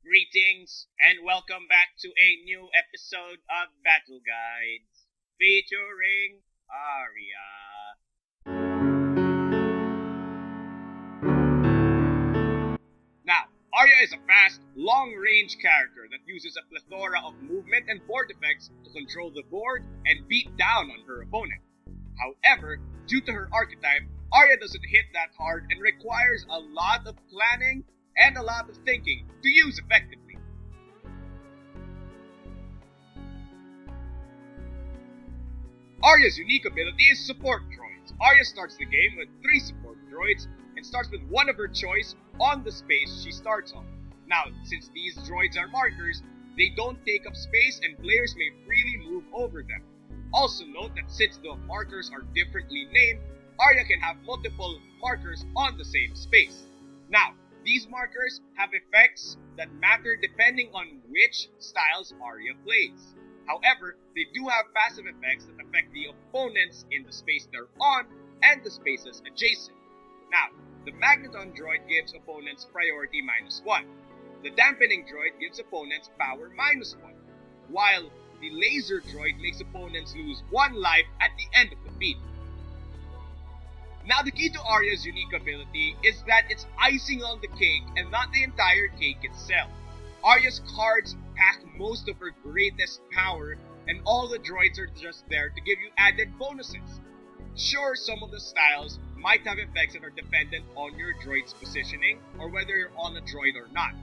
Greetings and welcome back to a new episode of Battle Guides featuring ARIA. Now, ARIA is a fast, long-range character that uses a plethora of movement and board effects to control the board and beat down on her opponent. However, due to her archetype, ARIA doesn't hit that hard and requires a lot of planning and a lot of thinking to use effectively. ARIA's unique ability is Support Droids. ARIA starts the game with 3 Support Droids and starts with one of her choice on the space she starts on. Now, since these droids are markers, they don't take up space and players may freely move over them. Also note that since the markers are differently named, ARIA can have multiple markers on the same space. Now, these markers have effects that matter depending on which styles ARIA plays. However, they do have passive effects that affect the opponents in the space they're on and the spaces adjacent. Now, the Magneton droid gives opponents priority -1. The Dampening droid gives opponents power -1, while the Laser droid makes opponents lose 1 life at the end of the beat. Now, the key to ARIA's unique ability is that it's icing on the cake and not the entire cake itself. ARIA's cards pack most of her greatest power, and all the droids are just there to give you added bonuses. Sure, some of the styles might have effects that are dependent on your droid's positioning or whether you're on a droid or not.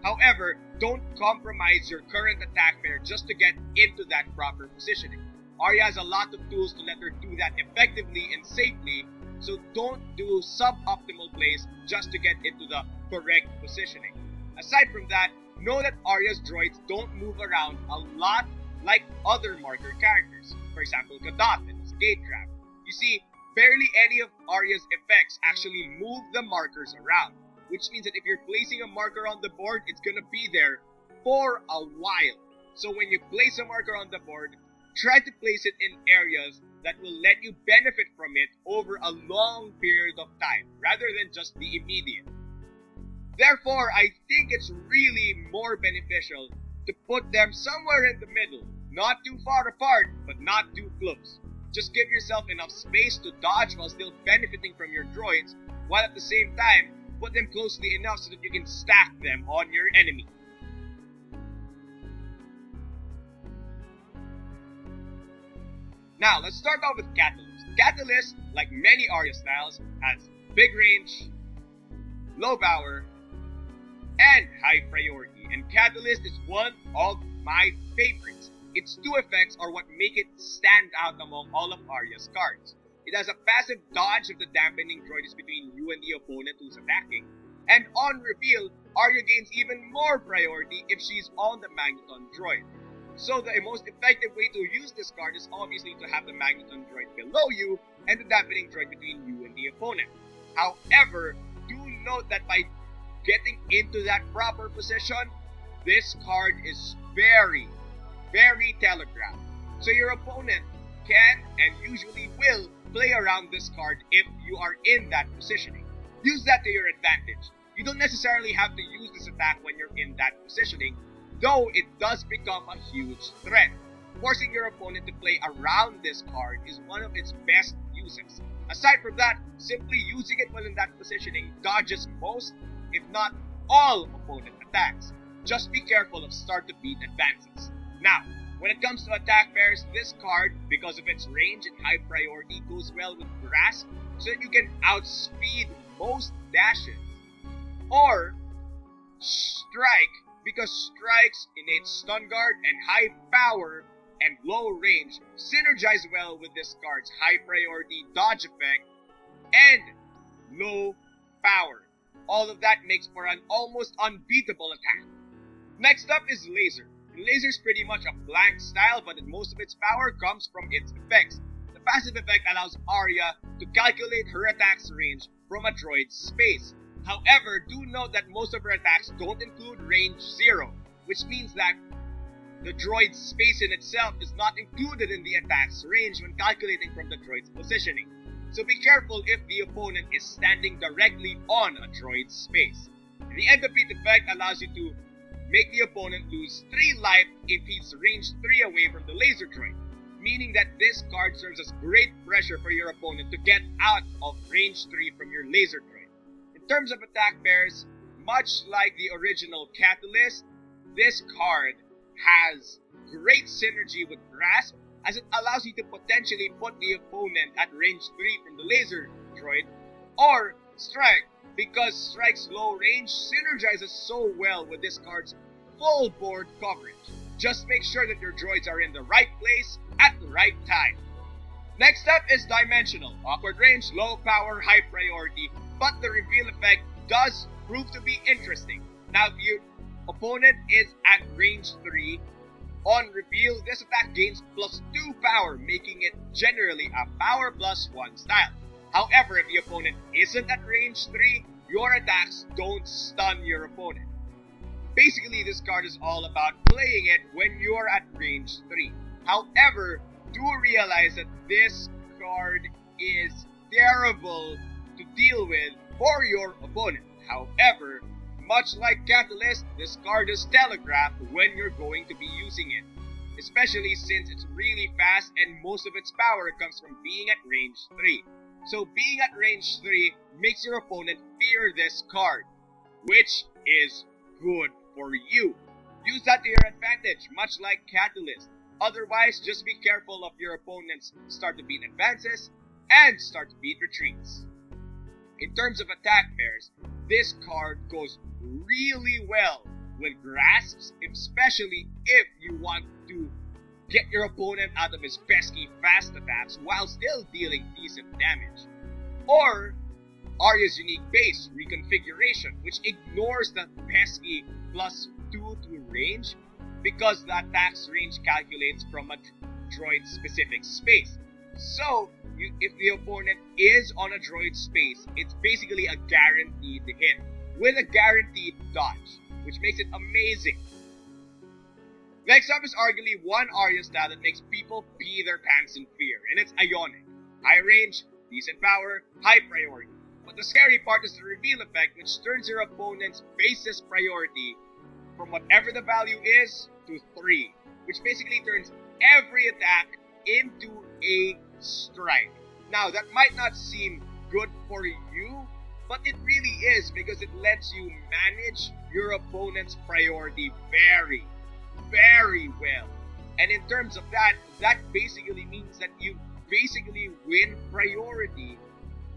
However, don't compromise your current attack pair just to get into that proper positioning. ARIA has a lot of tools to let her do that effectively and safely, so don't do suboptimal plays just to get into the correct positioning. Aside from that, know that ARIA's droids don't move around a lot like other marker characters. For example, Gaddath and his Gate Trap. You see, barely any of ARIA's effects actually move the markers around, which means that if you're placing a marker on the board, it's gonna be there for a while. So when you place a marker on the board, try to place it in areas that will let you benefit from it over a long period of time, rather than just the immediate. Therefore, I think it's really more beneficial to put them somewhere in the middle, not too far apart, but not too close. Just give yourself enough space to dodge while still benefiting from your droids, while at the same time, put them closely enough so that you can stack them on your enemy. Now, let's start off with Catalyst. Catalyst, like many ARIA styles, has big range, low power, and high priority. And Catalyst is one of my favorites. Its 2 effects are what make it stand out among all of ARIA's cards. It has a passive dodge if the Dampening droid is between you and the opponent who's attacking. And on reveal, ARIA gains even more priority if she's on the Magneton droid. So the most effective way to use this card is obviously to have the Magneton droid below you and the Dampening droid between you and the opponent. However, do note that by getting into that proper position, this card is very telegraphed. So your opponent can and usually will play around this card if you are in that positioning. Use that to your advantage. You don't necessarily have to use this attack when you're in that positioning, though it does become a huge threat. Forcing your opponent to play around this card is one of its best uses. Aside from that, simply using it while in that positioning dodges most, if not all, opponent attacks. Just be careful of start-to-beat advances. Now, when it comes to attack pairs, this card, because of its range and high priority, goes well with Grasp, so that you can outspeed most dashes. Or Strike, because Strike's innate stun guard and high power and low range synergize well with this card's high priority dodge effect and low power. All of that makes for an almost unbeatable attack. Next up is Laser. Laser is pretty much a blank style, but most of its power comes from its effects. The passive effect allows ARIA to calculate her attack's range from a droid's space. However, do note that most of her attacks don't include range 0, which means that the droid's space in itself is not included in the attack's range when calculating from the droid's positioning. So be careful if the opponent is standing directly on a droid's space. The end of beat effect allows you to make the opponent lose 3 life if he's range 3 away from the laser droid, meaning that this card serves as great pressure for your opponent to get out of range 3 from your laser droid. In terms of attack pairs, much like the original Catalyst, this card has great synergy with Grasp, as it allows you to potentially put the opponent at range 3 from the laser droid, or Strike, because Strike's low range synergizes so well with this card's full board coverage. Just make sure that your droids are in the right place at the right time. Next up is Dimensional. Awkward range, low power, high priority, but the reveal effect does prove to be interesting. Now, if your opponent is at range 3, on reveal, this attack gains +2 power, making it generally a power +1 style. However, if the opponent isn't at range 3, your attacks don't stun your opponent. Basically, this card is all about playing it when you're at range 3. However, do realize that this card is terrible to deal with for your opponent. However, much like Catalyst, this card is telegraphed when you're going to be using it, especially since it's really fast and most of its power comes from being at range 3. So being at range 3 makes your opponent fear this card, which is good for you. Use that to your advantage, much like Catalyst. Otherwise, just be careful of your opponent's start to beat advances and start to beat retreats. In terms of attack pairs, this card goes really well with Grasps, especially if you want to get your opponent out of his pesky fast attacks while still dealing decent damage. Or ARIA's unique base reconfiguration, which ignores the pesky +2 to range because the attack's range calculates from a droid specific space. So, if the opponent is on a droid space, it's basically a guaranteed hit with a guaranteed dodge, which makes it amazing. Next up is arguably one ARIA style that makes people pee their pants in fear, and it's Ionic. High range, decent power, high priority. But the scary part is the reveal effect, which turns your opponent's base's priority from whatever the value is to 3, which basically turns every attack into a strike. Now, that might not seem good for you, but it really is because it lets you manage your opponent's priority very well. And in terms of that basically means that you basically win priority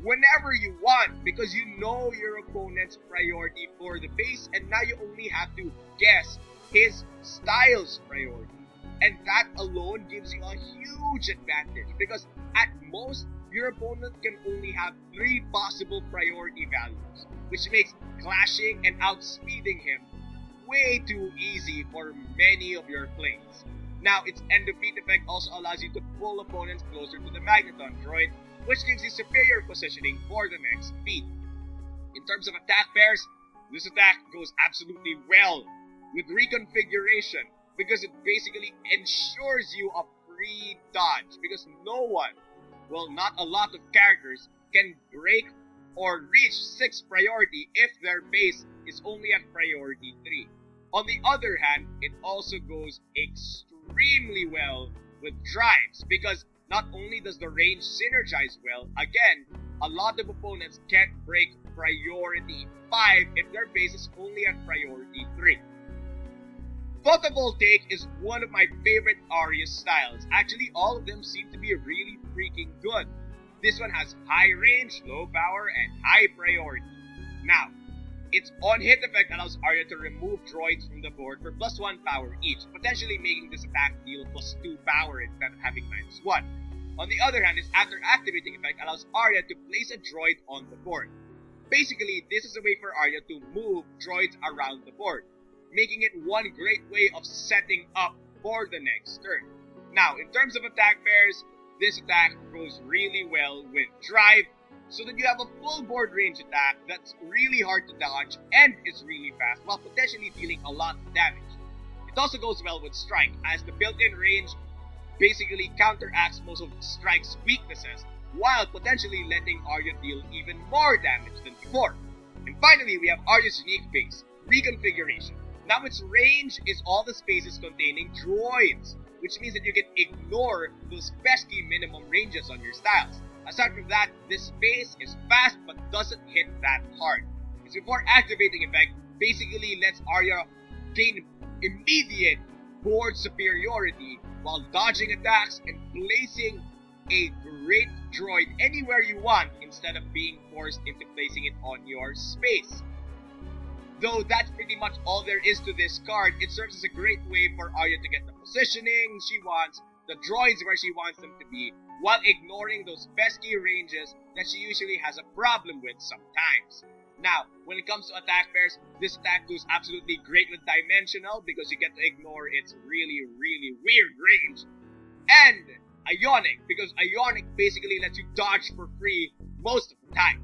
whenever you want because you know your opponent's priority for the base, and now you only have to guess his style's priority. And that alone gives you a huge advantage because at most, your opponent can only have 3 possible priority values, which makes clashing and outspeeding him way too easy for many of your plays. Now, its end of beat effect also allows you to pull opponents closer to the Magneton droid, which gives you superior positioning for the next beat. In terms of attack pairs, this attack goes absolutely well with reconfiguration because it basically ensures you a free dodge because no one, well, not a lot of characters can break or reach 6 priority if their base is only at priority 3. On the other hand, it also goes extremely well with drives because not only does the range synergize well, again, a lot of opponents can't break priority 5 if their base is only at priority 3. Photovoltaic is one of my favorite ARIA styles. Actually, all of them seem to be really freaking good. This one has high range, low power, and high priority. Now, its on-hit effect allows ARIA to remove droids from the board for +1 power each, potentially making this attack deal +2 power instead of having -1. On the other hand, its after activating effect allows ARIA to place a droid on the board. Basically, this is a way for ARIA to move droids around the board, making it one great way of setting up for the next turn. Now, in terms of attack pairs, this attack goes really well with Drive, so that you have a full board range attack that's really hard to dodge and is really fast, while potentially dealing a lot of damage. It also goes well with Strike, as the built-in range basically counteracts most of Strike's weaknesses, while potentially letting ARIA deal even more damage than before. And finally, we have ARIA's unique base, reconfiguration. Now its range is all the spaces containing droids, which means that you can ignore those pesky minimum ranges on your styles. Aside from that, this space is fast but doesn't hit that hard. Its before activating effect basically lets ARIA gain immediate board superiority while dodging attacks and placing a great droid anywhere you want instead of being forced into placing it on your space. Though that's pretty much all there is to this card, it serves as a great way for ARIA to get the positioning she wants, the droids where she wants them to be, while ignoring those pesky ranges that she usually has a problem with sometimes. Now, when it comes to attack pairs, this attack goes absolutely great with Dimensional because you get to ignore its really weird range. And Ionic, because Ionic basically lets you dodge for free most of the time.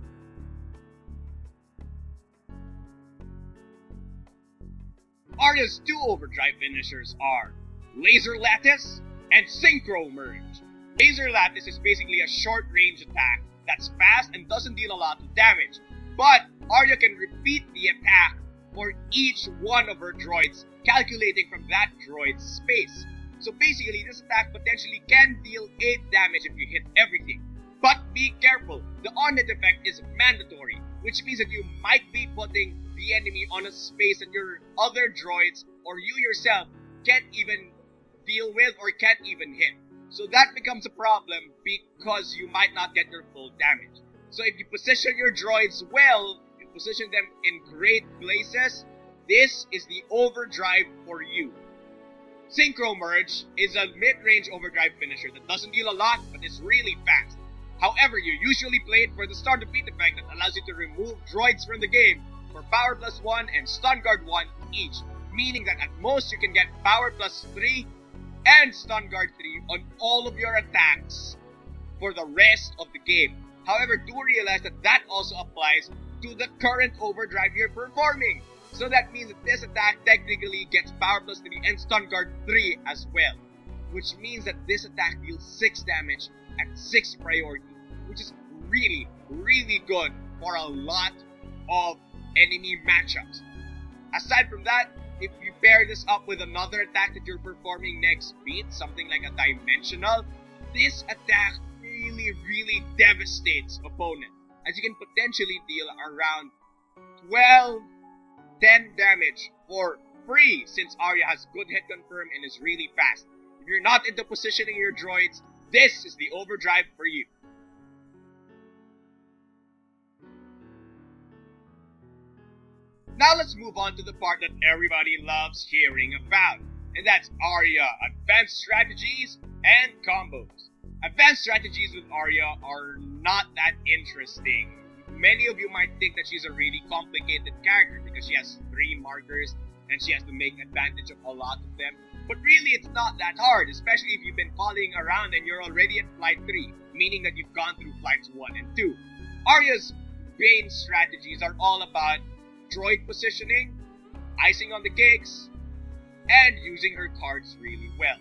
ARIA's two overdrive finishers are Laser Lattice and Synchro Merge. Laser Lattice is basically a short range attack that's fast and doesn't deal a lot of damage, but ARIA can repeat the attack for each one of her droids, calculating from that droid's space. So basically, this attack potentially can deal 8 damage if you hit everything. But be careful, the on-hit effect is mandatory, which means that you might be putting the enemy on a space that your other droids or you yourself can't even deal with or can't even hit. So that becomes a problem because you might not get your full damage. So if you position your droids well, you position them in great places, this is the overdrive for you. Synchro Merge is a mid-range overdrive finisher that doesn't deal a lot but is really fast. However, you usually play it for the start defeat effect that allows you to remove droids from the game for Power Plus 1 and Stun Guard 1 each, meaning that at most you can get Power Plus 3 and Stun Guard 3 on all of your attacks for the rest of the game. However, do realize that that also applies to the current overdrive you're performing. So that means that this attack technically gets Power Plus 3 and Stun Guard 3 as well, which means that this attack deals 6 damage at 6 priority, which is really good for a lot of enemy matchups. Aside from that, if you pair this up with another attack that you're performing next beat, something like a Dimensional, this attack really devastates opponent, as you can potentially deal around 10 damage for free since ARIA has good hit confirm and is really fast. If you're not into positioning your droids, this is the overdrive for you. Now let's move on to the part that everybody loves hearing about, and that's ARIA Advanced Strategies and Combos. Advanced Strategies with ARIA are not that interesting. Many of you might think that she's a really complicated character because she has 3 markers and she has to make advantage of a lot of them. But really, it's not that hard, especially if you've been following around and you're already at Flight 3, meaning that you've gone through Flights 1 and 2. ARIA's main strategies are all about droid positioning, icing on the cakes, and using her cards really well.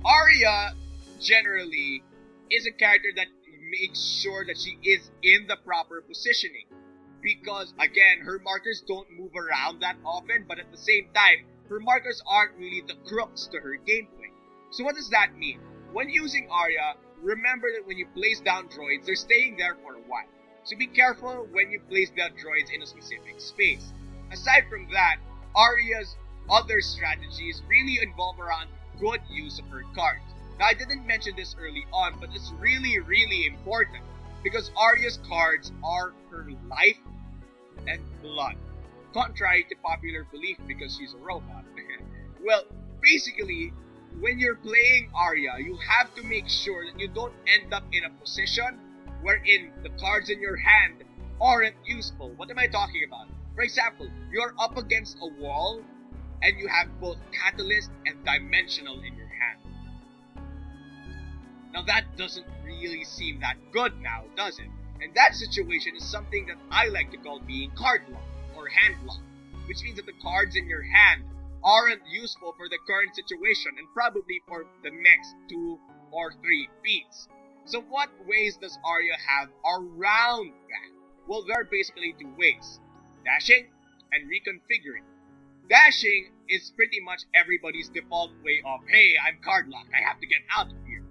ARIA generally is a character that makes sure that she is in the proper positioning, because again, her markers don't move around that often, but at the same time, her markers aren't really the crux to her gameplay. So what does that mean? When using ARIA, remember that when you place down droids, they're staying there for a while. So be careful when you place down droids in a specific space. Aside from that, ARIA's other strategies really involve around good use of her cards. Now, I didn't mention this early on, but it's really important because ARIA's cards are her life and blood, contrary to popular belief because she's a robot. Well, basically, when you're playing ARIA, you have to make sure that you don't end up in a position wherein the cards in your hand aren't useful. What am I talking about? For example, you're up against a wall and you have both Catalyst and Dimensional in your hand. Now that doesn't really seem that good now, does it? And that situation is something that I like to call being card locked or hand locked, which means that the cards in your hand aren't useful for the current situation and probably for the next 2 or 3 beats. So what ways does ARIA have around that? Well, there are basically 2 ways: dashing and reconfiguring. Dashing is pretty much everybody's default way of, hey, I'm card locked, I have to get out of here.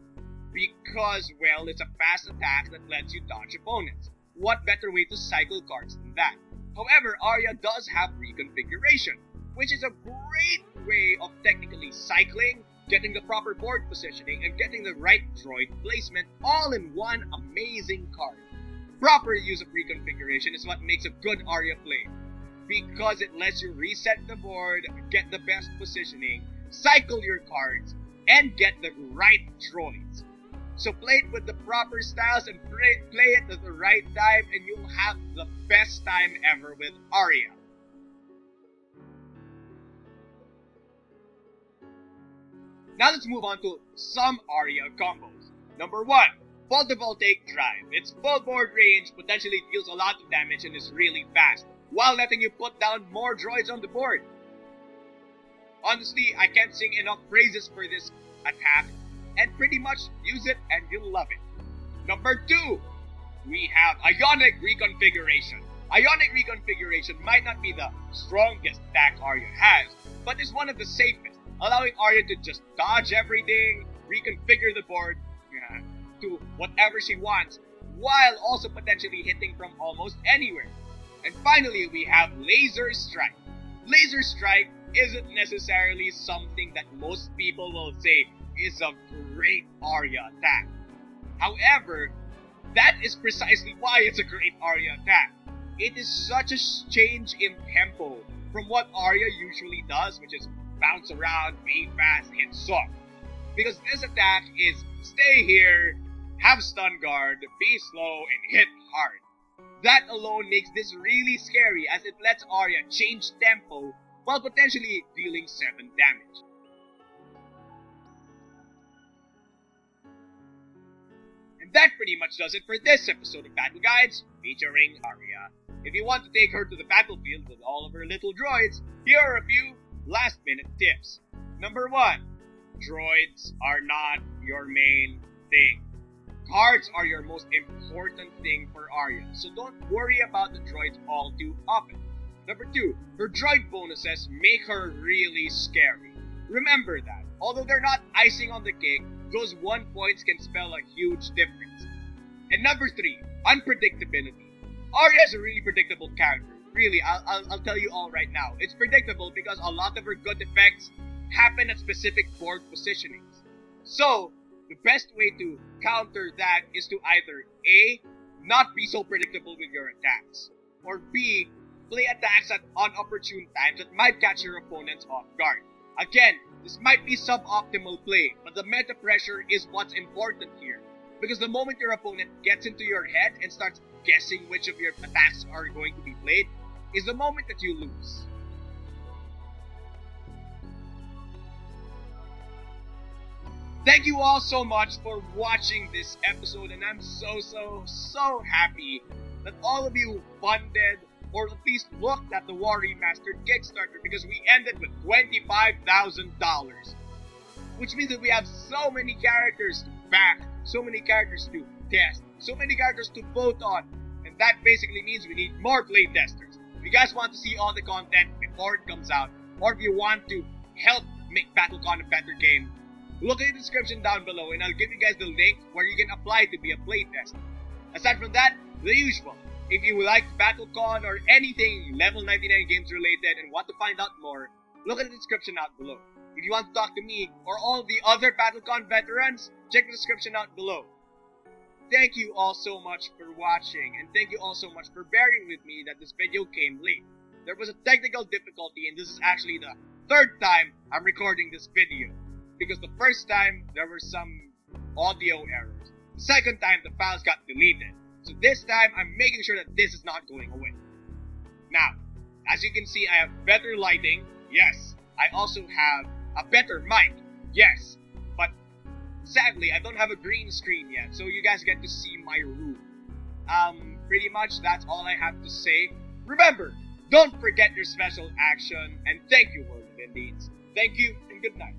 Because, well, it's a fast attack that lets you dodge opponents. What better way to cycle cards than that? However, ARIA does have reconfiguration, which is a great way of technically cycling, getting the proper board positioning, and getting the right droid placement all in one amazing card. Proper use of reconfiguration is what makes a good ARIA play, because it lets you reset the board, get the best positioning, cycle your cards, and get the right droids. So play it with the proper styles and play it at the right time, and you'll have the best time ever with ARIA. Now let's move on to some ARIA combos. Number 1, Photovoltaic Drive. Its full board range potentially deals a lot of damage and is really fast, while letting you put down more droids on the board. Honestly, I can't sing enough praises for this attack, and pretty much use it and you'll love it. Number 2, we have Ionic Reconfiguration. Ionic Reconfiguration might not be the strongest attack ARIA has, but is one of the safest, allowing ARIA to just dodge everything, reconfigure the board to whatever she wants, while also potentially hitting from almost anywhere. And finally, we have Laser Strike. Laser Strike isn't necessarily something that most people will say is a great ARIA attack. However, that is precisely why it's a great ARIA attack. It is such a change in tempo from what ARIA usually does, which is bounce around, be fast, hit soft. Because this attack is stay here, have stun guard, be slow, and hit hard. That alone makes this really scary, as it lets ARIA change tempo while potentially dealing 7 damage. And that pretty much does it for this episode of Battle Guides featuring ARIA. If you want to take her to the battlefield with all of her little droids, here are a few last minute tips. Number 1, droids are not your main thing. Cards are your most important thing for ARIA, so don't worry about the droids all too often. Number 2, her droid bonuses make her really scary. Remember that, although they're not icing on the cake, those 1 points can spell a huge difference. And number 3, unpredictability. ARIA is a really predictable character. Really, I'll tell you all right now. It's predictable because a lot of her good effects happen at specific board positionings. So, the best way to counter that is to either A, not be so predictable with your attacks, or B, play attacks at unopportune times that might catch your opponents off guard. Again, this might be suboptimal play, but the meta pressure is what's important here. Because the moment your opponent gets into your head and starts guessing which of your attacks are going to be played, is the moment that you lose. Thank you all so much for watching this episode, and I'm so happy that all of you funded or at least looked at the War Remastered Kickstarter, because we ended with $25,000. Which means that we have so many characters to back, so many characters to test, so many characters to vote on, and that basically means we need more playtesters. If you guys want to see all the content before it comes out, or if you want to help make BattleCON a better game, look at the description down below and I'll give you guys the link where you can apply to be a playtester. Aside from that, the usual. If you like BattleCON or anything level 99 games related and want to find out more, look at the description out below. If you want to talk to me or all of the other BattleCON veterans, check the description out below. Thank you all so much for watching, and thank you all so much for bearing with me that this video came late. There was a technical difficulty, and this is actually the 3rd time I'm recording this video. Because the first time, there were some audio errors. The 2nd time, the files got deleted. So this time, I'm making sure that this is not going away. Now, as you can see, I have better lighting. Yes. I also have a better mic. Yes. But sadly, I don't have a green screen yet, so you guys get to see my room. Pretty much that's all I have to say. Remember, don't forget your special action, and thank you, World of Indines. Thank you, and good night.